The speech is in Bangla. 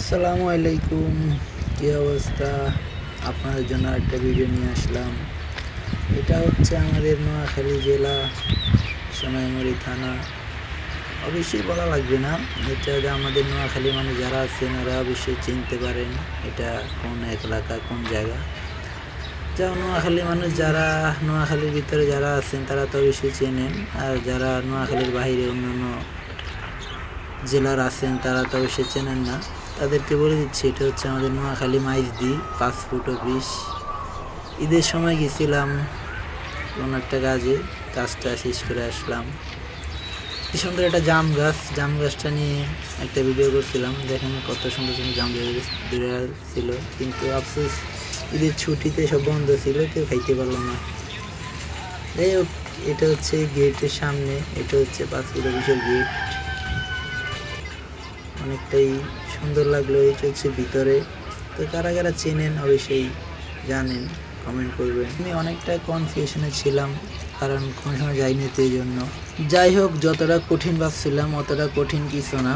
আসসালামু আলাইকুম, কী অবস্থা? আপনাদের জন্য একটা ভিডিও নিয়ে আসলাম। এটা হচ্ছে আমাদের নোয়াখালী জেলা, সোনাইমুড়ি থানা। অবশ্যই বলা লাগবে না, এটা যে আমাদের নোয়াখালী মানুষ যারা আছেন ওরা অবশ্যই চিনতে পারেন এটা কোন এলাকা, কোন জায়গা। যা নোয়াখালী মানুষ যারা নোয়াখালীর ভিতরে যারা আছেন তারা তো অবশ্যই চেনেন, আর যারা নোয়াখালীর বাইরে অন্যান্য জেলার আছেন তারা তো অবশ্যই চেনেন না। তাদেরকে বলে দিচ্ছি, এটা হচ্ছে আমাদের নোয়াখালী মাইজদি পাসপোর্ট অফিস। ঈদের সময় গেছিলাম কোনো একটা কাজে, কাজটা শেষ করে আসলাম। কি সুন্দর একটা জাম গাছটা নিয়ে একটা ভিডিও করছিলাম। দেখেন কত সুন্দর সুন্দর জাম দূরে ছিল, কিন্তু আফসোস ঈদের ছুটিতে সব বন্ধ ছিল, কেউ খাইতে পারলো না। যাই হোক, এটা হচ্ছে গেটের সামনে, এটা হচ্ছে পাসপোর্ট অফিসের গেট। অনেকটাই সুন্দর লাগলো। এই হচ্ছে ভিতরে। তো কারা কারা চেনেন অবশ্যই জানেন, কমেন্ট করবেন। আমি অনেকটা কনফিউশনে ছিলাম, কারণ কোনো সময় যাইনি তো এই জন্য। যাই হোক, যতটা কঠিন ভাবছিলাম অতটা কঠিন কিছু না।